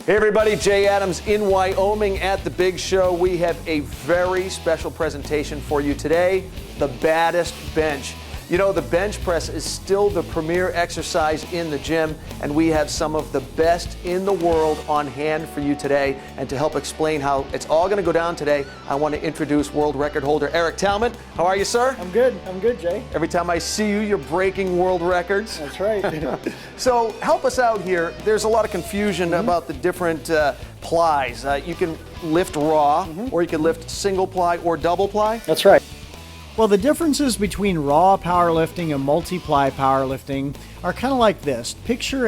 Hey everybody, Jay Adams in Wyoming at the Big Show. We have a very special presentation for you today, the baddest bench. You know, the bench press is still the premier exercise in the gym, and we have some of the best in the world on hand for you today. And to help explain how it's all going to go down today, I want to introduce world record holder Eric Talman. How are you, sir? I'm good, Jay. Every time I see you, you're breaking world records. That's right. So help us out here. There's a lot of confusion about the different plies. You can lift raw, or you can lift single ply or double ply. That's right. Well, the differences between raw powerlifting and multi-ply powerlifting are kind of like this. Picture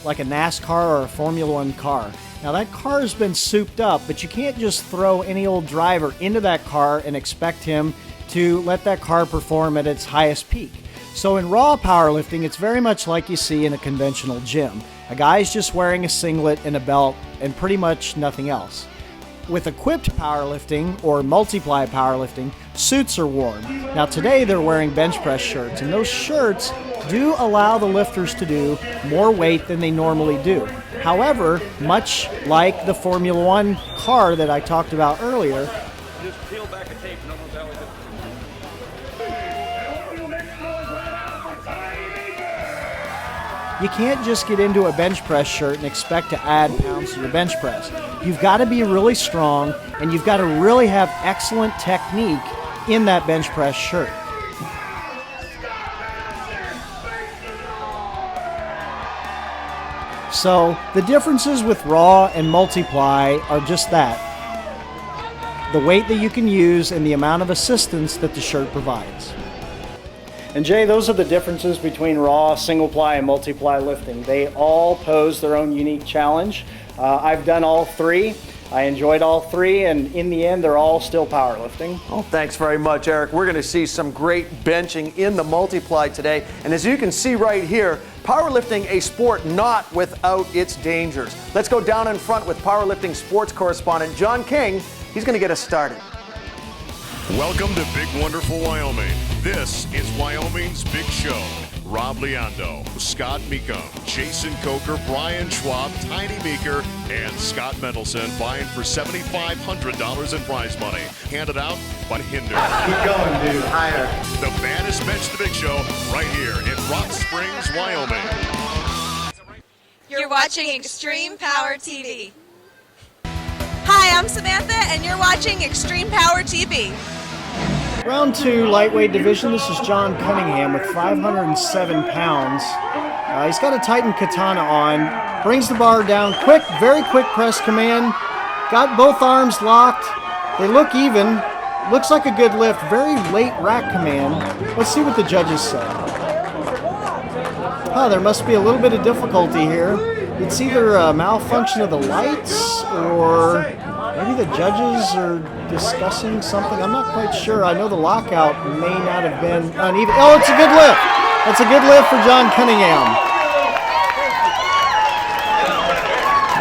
like a NASCAR or a Formula One car. Now that car has been souped up, but you can't just throw any old driver into that car and expect him to let that car perform at its highest peak. So in raw powerlifting, it's very much like you see in a conventional gym. A guy's just wearing a singlet and a belt and pretty much nothing else. With equipped powerlifting or multiply powerlifting, suits are worn. Now today they're wearing bench press shirts, and those shirts do allow the lifters to do more weight than they normally do. However, much like the Formula One car that I talked about earlier, just peel back a tape, no one's always you can't just get into a bench press shirt and expect to add pounds to your bench press. You've got to be really strong, and you've got to really have excellent technique in that bench press shirt. So the differences with raw and multiply are just that. The weight that you can use and the amount of assistance that the shirt provides. And Jay, those are the differences between raw, single ply, and multiply lifting. They all pose their own unique challenge. I've done all three. I enjoyed all three, and in the end, they're all still powerlifting. Oh, thanks very much, Eric. We're going to see some great benching in the multiply today. And as you can see right here, powerlifting, a sport not without its dangers. Let's go down in front with powerlifting sports correspondent John King. He's going to get us started. Welcome to Big Wonderful Wyoming. This is Wyoming's Big Show. Rob Leondo, Scott Mecom, Jason Coker, Brian Schwab, Tiny Meeker, and Scott Mendelson vying for $7,500 in prize money. Handed out by Hinder. Keep going, dude. Higher. The baddest bench the Big Show right here in Rock Springs, Wyoming. You're watching Extreme Power TV. Hi, I'm Samantha, and you're watching Extreme Power TV. Round 2, lightweight division. This is John Cunningham with 507 pounds. He's got a Titan Katana on. Brings the bar down quick, very quick press command. Got both arms locked. They look even. Looks like a good lift. Very late rack command. Let's see what the judges say. Oh, there must be a little bit of difficulty here. It's either a malfunction of the lights or maybe the judges are discussing something. I'm not quite sure. I know the lockout may not have been uneven. Oh, it's a good lift. That's a good lift for John Cunningham.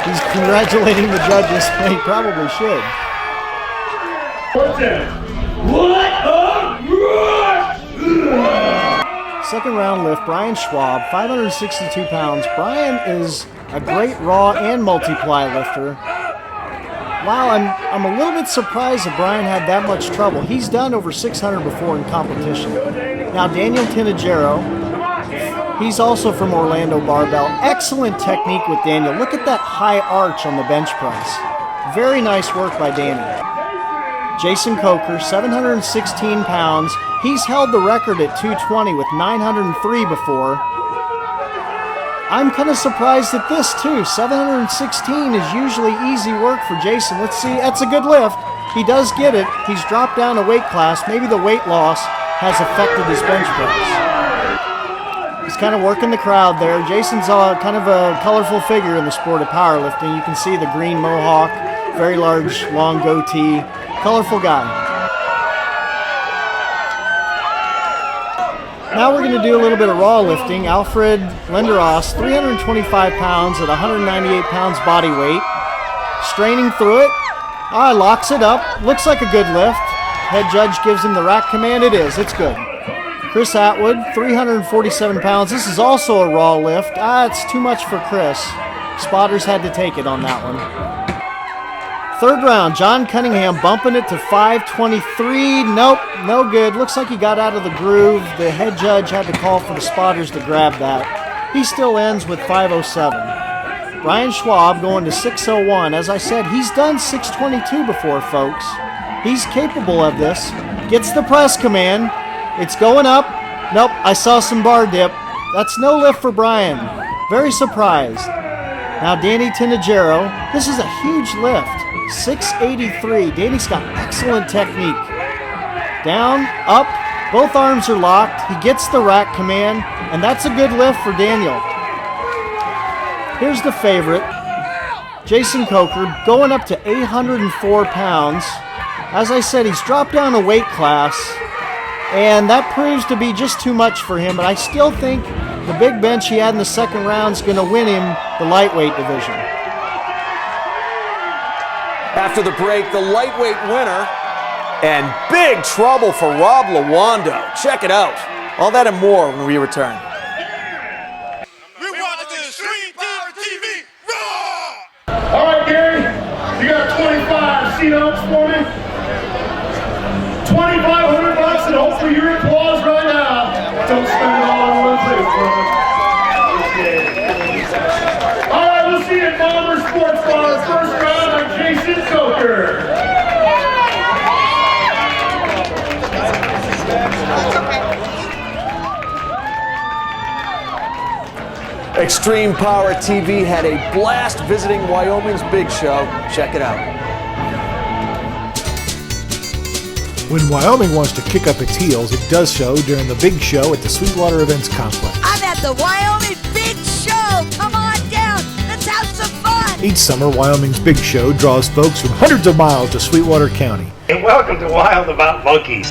He's congratulating the judges. He probably should. Second round lift, Brian Schwab, 562 pounds. Brian is a great raw and multiply lifter. Wow, I'm a little bit surprised that Brian had that much trouble. He's done over 600 before in competition. Now Daniel Tinajero, he's also from Orlando Barbell. Excellent technique with Daniel. Look at that high arch on the bench press. Very nice work by Daniel. Jason Coker, 716 pounds. He's held the record at 220 with 903 before. I'm kind of surprised at this too. 716 is usually easy work for Jason. Let's see, that's a good lift. He does get it. He's dropped down a weight class. Maybe the weight loss has affected his bench press. He's kind of working the crowd there. Jason's kind of a colorful figure in the sport of powerlifting. You can see the green mohawk, very large, long goatee. Colorful guy. Now we're going to do a little bit of raw lifting. Alfred Lenderos, 325 pounds at 198 pounds body weight. Straining through it. Locks it up. Looks like a good lift. Head judge gives him the rack command. It is. It's good. Chris Atwood, 347 pounds. This is also a raw lift. It's too much for Chris. Spotters had to take it on that one. Third round, John Cunningham bumping it to 523. Nope, no good. Looks like he got out of the groove. The head judge had to call for the Spotters to grab that. He still ends with 507. Brian Schwab going to 601. As I said, he's done 622 before, folks. He's capable of this. Gets the press command. It's going up. Nope, I saw some bar dip. That's no lift for Brian. Very surprised. Now Danny Tinajero. This is a huge lift. 683. Danny's got excellent technique. Down, up, both arms are locked. He gets the rack command, and that's a good lift for Daniel. Here's the favorite, Jason Coker, going up to 804 pounds. As I said, he's dropped down a weight class, and that proves to be just too much for him, but I still think the big bench he had in the second round is going to win him the lightweight division. After the break, the lightweight winner, and big trouble for Rob Lawando. Check it out. All that and more when we return. You're watching Extreme Power TV Raw! All right, Gary, you got 25 seat-ups for me? $2,500 and hopefully your applause right now. Don't spend it all on one place, brother. All right, we'll see you at Bomber Sports Bar. First round, I'm Jason Coker. Extreme Power TV had a blast visiting Wyoming's Big Show. Check it out. When Wyoming wants to kick up its heels, it does so during the Big Show at the Sweetwater Events Complex. I'm at the Wyoming Big Show. Come on down. Let's have some fun. Each summer, Wyoming's Big Show draws folks from hundreds of miles to Sweetwater County. And welcome to Wild About Monkeys.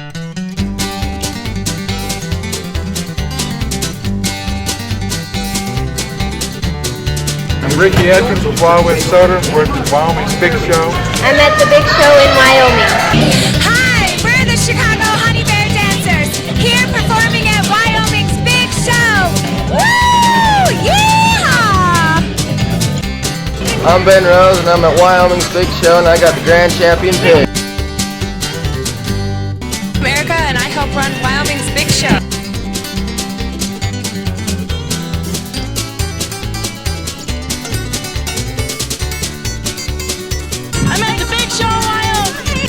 I'm Ricky Edwards with Wild West Soda. We're at the Wyoming's Big Show. I'm at the Big Show in Wyoming. Hi, we're the Chicago Honey Bear Dancers, here performing at Wyoming's Big Show. Woo! Yeehaw! I'm Ben Rose and I'm at Wyoming's Big Show and I got the Grand Champion pig. America, and I help run Wyoming's Big Show. I'm at the Big Show in Wyoming.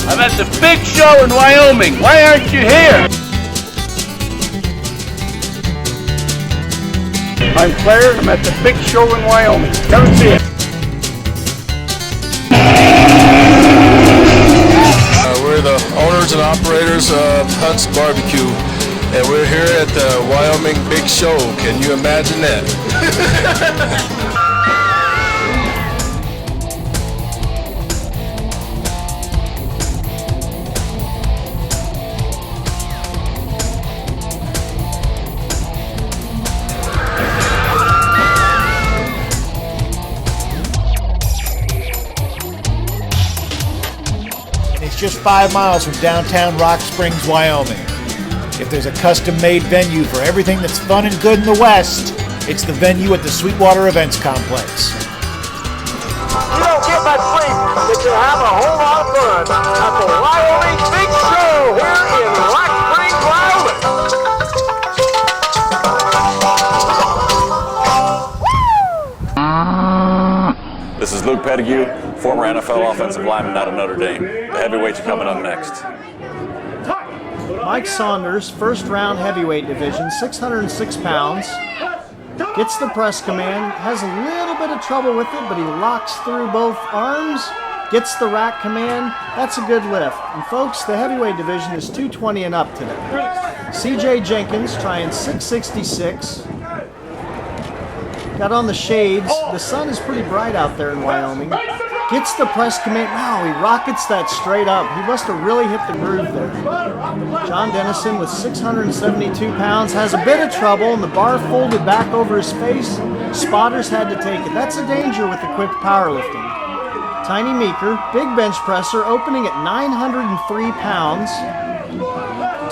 I'm at the Big Show in Wyoming. Why aren't you here? I'm Claire. I'm at the Big Show in Wyoming. Come and see it. We're the owners and operators of Hunt's Barbecue, and we're here at the Wyoming Big Show. Can you imagine that? Just 5 miles from downtown Rock Springs, Wyoming. If there's a custom-made venue for everything that's fun and good in the West, it's the venue at the Sweetwater Events Complex. You don't get much sleep, but you'll have a whole lot of fun at the Wyoming Big Show here in Rock Springs, Wyoming. This is Luke Pettigrew, former NFL offensive lineman out of Notre Dame. The heavyweights are coming up next. Mike Saunders, first round heavyweight division, 606 pounds. Gets the press command, has a little bit of trouble with it, but he locks through both arms, gets the rack command. That's a good lift. And folks, the heavyweight division is 220 and up today. CJ Jenkins trying 666. Got on the shades. The sun is pretty bright out there in Wyoming. Gets the press command. Wow, he rockets that straight up. He must have really hit the groove there. John Dennison with 672 pounds has a bit of trouble, and the bar folded back over his face. Spotters had to take it. That's a danger with equipped powerlifting. Tiny Meeker, big bench presser, opening at 903 pounds.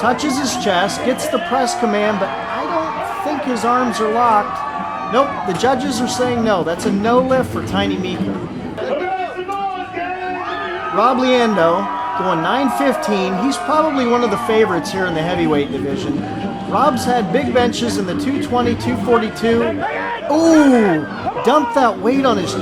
Touches his chest, gets the press command, but I don't think his arms are locked. Nope, the judges are saying no. That's a no lift for Tiny Meeker. Rob Leando going 9:15. He's probably one of the favorites here in the heavyweight division. Rob's had big benches in the 220, 242. Ooh, dumped that weight on his...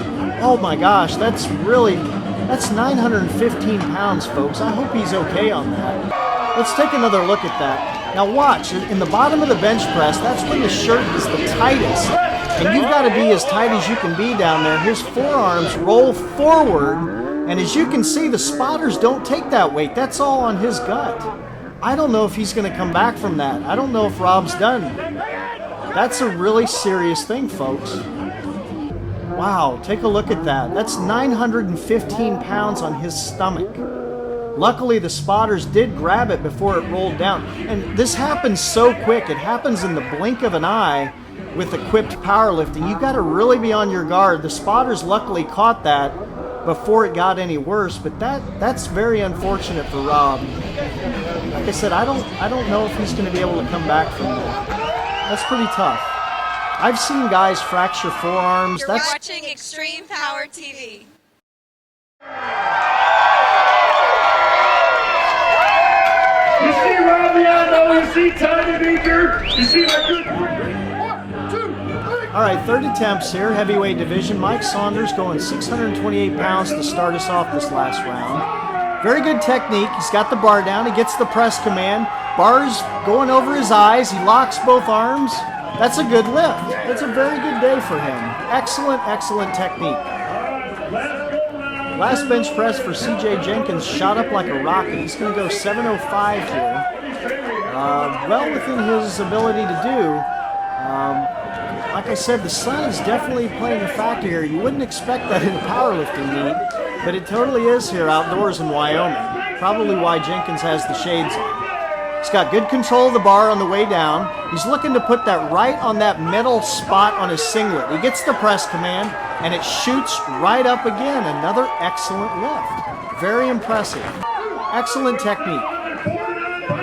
Oh my gosh, that's 915 pounds, folks. I hope he's okay on that. Let's take another look at that. Now watch, in the bottom of the bench press, that's when the shirt is the tightest. And you've got to be as tight as you can be down there. His forearms roll forward, and as you can see, the spotters don't take that weight. That's all on his gut. I don't know if he's going to come back from that. I don't know if Rob's done. That's a really serious thing, folks. Wow, take a look at that. That's 915 pounds on his stomach. Luckily, the spotters did grab it before it rolled down. And this happens so quick. It happens in the blink of an eye with equipped powerlifting. You've got to really be on your guard. The spotters luckily caught that before it got any worse, but that's very unfortunate for Rob. Like I said, I don't know if he's going to be able to come back from that. That's pretty tough. I've seen guys fracture forearms. You're watching Extreme Power TV. You see Rob Leando, you see Tiny Meeker, you see my good friend. 1, 2, 3. All right, third attempts here, heavyweight division. Mike Saunders going 628 pounds to start us off this last round. Very good technique. He's got the bar down. He gets the press command. Bar's going over his eyes. He locks both arms. That's a good lift. That's a very good day for him. Excellent, excellent technique. Last bench press for CJ Jenkins shot up like a rocket. He's going to go 705 here. Well within his ability to do. Like I said, the sun is definitely playing a factor here. You wouldn't expect that in a powerlifting meet, but it totally is here outdoors in Wyoming. Probably why Jenkins has the shades on. He's got good control of the bar on the way down. He's looking to put that right on that metal spot on his singlet. He gets the press command, and it shoots right up again. Another excellent lift. Very impressive. Excellent technique.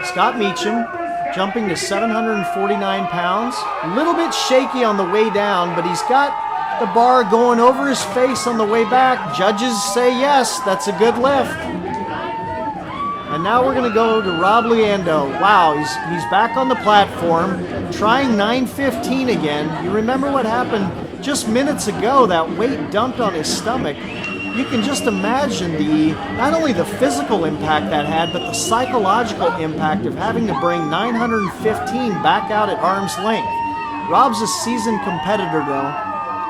Scott Meacham jumping to 749 pounds. A little bit shaky on the way down, but he's got the bar going over his face on the way back. Judges say yes, that's a good lift. And now we're going to go to Rob Leando. Wow, he's back on the platform, trying 915 again. You remember what happened just minutes ago, that weight dumped on his stomach. You can just imagine not only the physical impact that had, but the psychological impact of having to bring 915 back out at arm's length. Rob's a seasoned competitor though.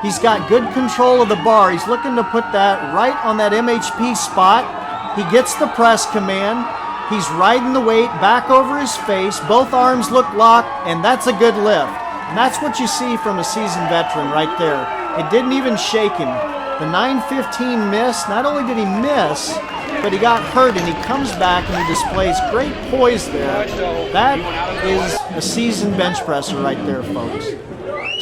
He's got good control of the bar. He's looking to put that right on that MHP spot. He gets the press command. He's riding the weight back over his face. Both arms look locked, and that's a good lift. And that's what you see from a seasoned veteran right there. It didn't even shake him. The 915 miss, not only did he miss, but he got hurt, and he comes back and he displays great poise there. That is a seasoned bench presser right there, folks.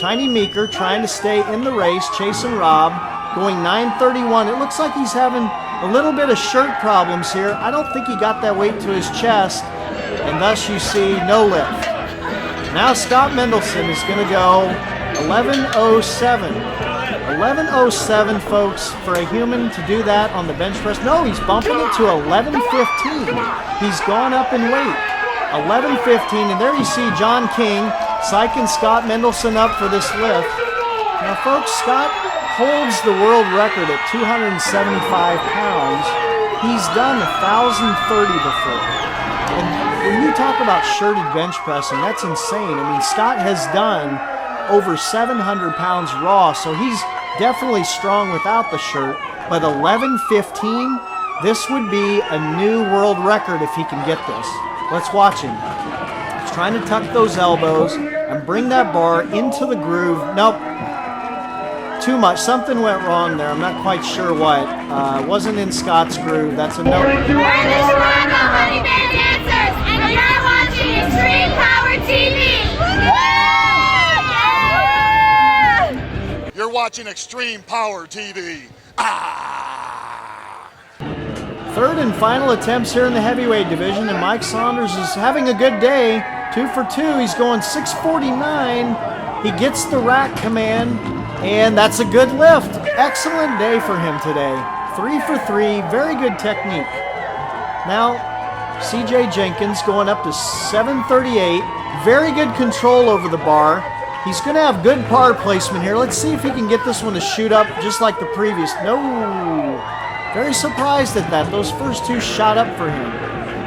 Tiny Meeker trying to stay in the race, chasing Rob, going 931. It looks like he's having a little bit of shirt problems here. I don't think he got that weight to his chest, and thus you see no lift. Now Scott Mendelson is going to go 1107. 1107, folks, for a human to do that on the bench press. No, he's bumping it to 1115. He's gone up in weight. 1115, and there you see John King psyching Scott Mendelson up for this lift. Now, folks, Scott holds the world record at 275 pounds. He's done 1,030 before. And when you talk about shirted bench pressing, that's insane. I mean, Scott has done over 700 pounds raw, so he's definitely strong without the shirt. But 11:15, this would be a new world record if he can get this. Let's watch him. He's trying to tuck those elbows and bring that bar into the groove. Nope. Too much. Something went wrong there. I'm not quite sure what. It wasn't in Scott's groove. That's a no. We're the Chicago Honey Bear Dancers, and you're watching Extreme Power TV. Yeah! You're watching Extreme Power TV. Third and final attempts here in the heavyweight division, and Mike Saunders is having a good day. 2 for 2. He's going 649. He gets the rack command, and that's a good lift. Excellent day for him today. 3 for 3, very good technique. Now, CJ Jenkins going up to 738. Very good control over the bar. He's going to have good bar placement here. Let's see if he can get this one to shoot up just like the previous. No. Very surprised at that. Those first two shot up for him.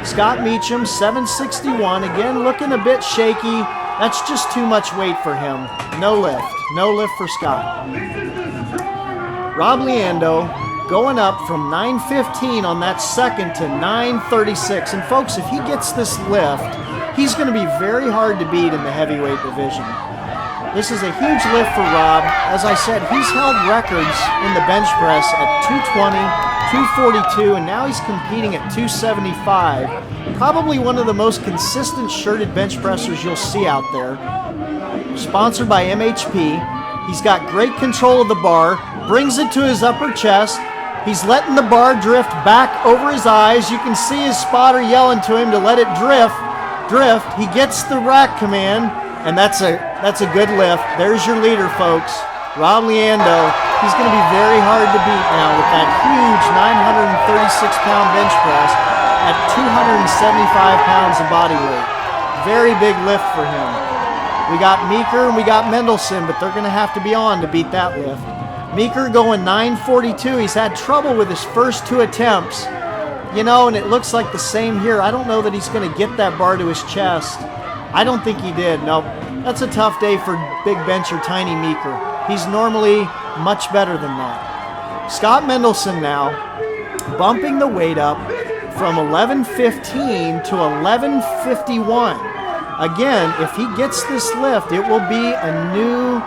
Scott Meacham, 761. Again, looking a bit shaky. That's just too much weight for him. No lift. No lift for Scott. Rob Leando going up from 915 on that second to 936. And folks, if he gets this lift, he's going to be very hard to beat in the heavyweight division. This is a huge lift for Rob. As I said, he's held records in the bench press at 220, 242, and now he's competing at 275. Probably one of the most consistent shirted bench pressers you'll see out there. Sponsored by MHP. He's got great control of the bar, brings it to his upper chest. He's letting the bar drift back over his eyes. You can see his spotter yelling to him to let it drift. He gets the rack command, and that's a good lift. There's your leader, folks. Rob Leando. He's going to be very hard to beat now with that huge 936-pound bench press at 275 pounds of body weight. Very big lift for him. We got Meeker and we got Mendelson, but they're going to have to be on to beat that lift. Meeker going 942. He's had trouble with his first two attempts. You know, and it looks like the same here. I don't know that he's going to get that bar to his chest. I don't think he did. No, that's a tough day for big bencher Tiny Meeker. He's normally much better than that. Scott Mendelson now bumping the weight up from 1115 to 1151. Again, if he gets this lift, it will be a new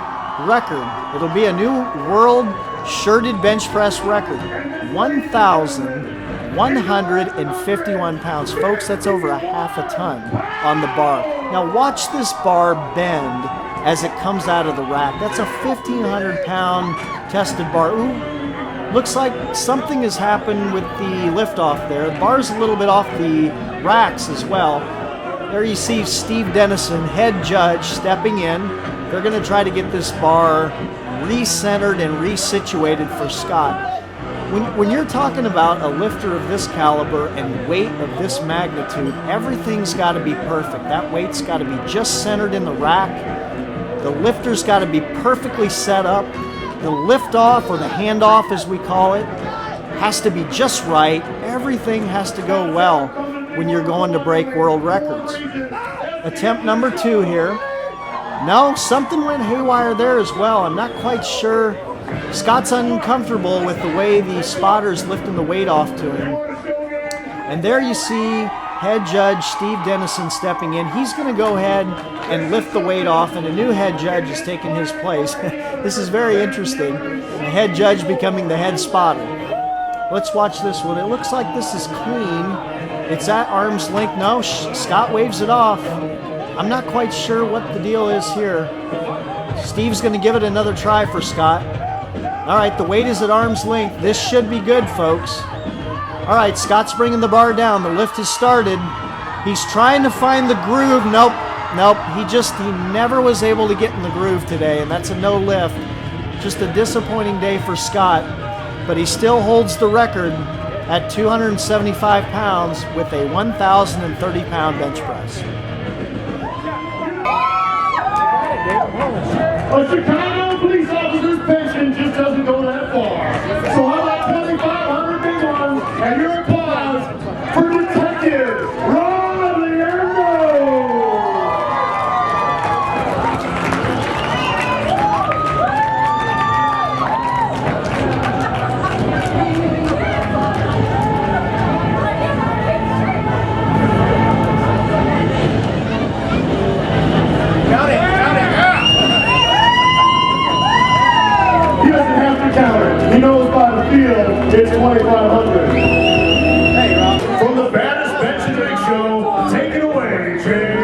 record. It'll be a new world shirted bench press record. 1,151 pounds. Folks, that's over a half a ton on the bar. Now watch this bar bend as it comes out of the rack. That's a 1,500-pound tested bar. Ooh, looks like something has happened with the liftoff there. The bar's a little bit off the racks as well. There you see Steve Dennison, head judge, stepping in. They're going to try to get this bar re-centered and resituated for Scott. When you're talking about a lifter of this caliber and weight of this magnitude, everything's got to be perfect. That weight's got to be just centered in the rack. The lifter's got to be perfectly set up. The lift-off, or the handoff as we call it, has to be just right. Everything has to go well when you're going to break world records. Attempt number 2 here. No, something went haywire there as well. I'm not quite sure. Scott's uncomfortable with the way the spotter's lifting the weight off to him. And there you see head judge Steve Dennison stepping in. He's going to go ahead and lift the weight off, and a new head judge is taking his place. This is very interesting. The head judge becoming the head spotter. Let's watch this one. It looks like this is clean. It's at arm's length. No, Scott waves it off. I'm not quite sure what the deal is here. Steve's going to give it another try for Scott. All right, the weight is at arm's length. This should be good, folks. All right, Scott's bringing the bar down. The lift has started. He's trying to find the groove. Nope. He never was able to get in the groove today, and that's a no lift. Just a disappointing day for Scott, but he still holds the record at 275 pounds with a 1,030-pound bench press. A Chicago police officer's pension just doesn't go that far. So how about 2,500 big ones and your applause for Detective Rob Leando? He doesn't have to count it. He knows by the field it's 2,500. Hey, Rob. From the baddest bench and leg show, take it away, Jay.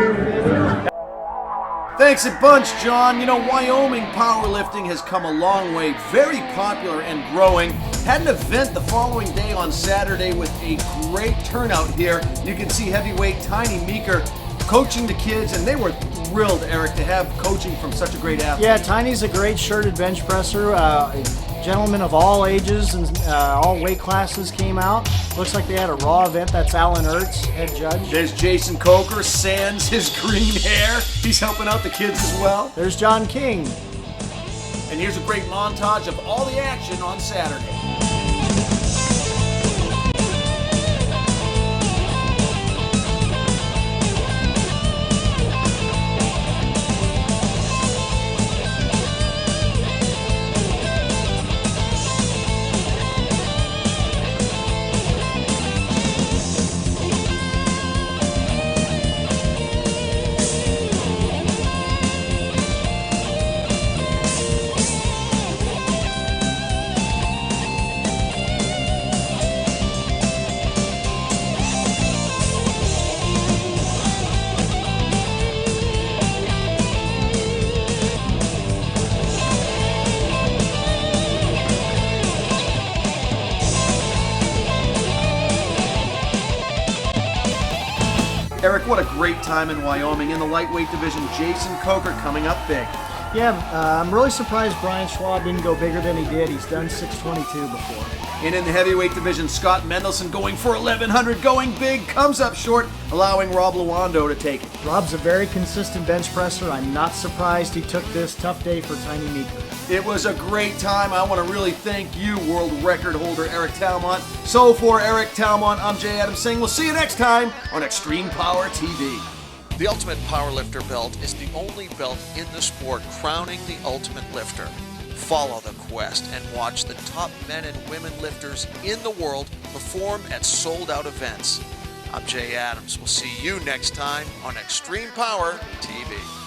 Thanks a bunch, John. You know, Wyoming powerlifting has come a long way, very popular and growing. Had an event the following day on Saturday with a great turnout here. You can see heavyweight Tiny Meeker coaching the kids, and they were thrilled, Eric, to have coaching from such a great athlete. Yeah, Tiny's a great shirted bench presser. Gentlemen of all ages and all weight classes came out. Looks like they had a Raw event. That's Alan Ertz, head judge. There's Jason Coker, sans his green hair. He's helping out the kids as well. There's John King. And here's a great montage of all the action on Saturday. Eric, what a great time in Wyoming. In the lightweight division, Jason Coker coming up big. Yeah, I'm really surprised Brian Schwab didn't go bigger than he did. He's done 622 before. And in the heavyweight division, Scott Mendelson going for 1,100, going big, comes up short, allowing Rob Luando to take it. Rob's a very consistent bench presser. I'm not surprised he took this tough day for Tiny Meeker. It was a great time. I want to really thank you, world record holder Eric Talmont. So for Eric Talmont, I'm Jay Adams saying we'll see you next time on Extreme Power TV. The Ultimate Powerlifter belt is the only belt in the sport crowning the ultimate lifter. Follow the quest and watch the top men and women lifters in the world perform at sold-out events. I'm Jay Adams. We'll see you next time on Extreme Power TV.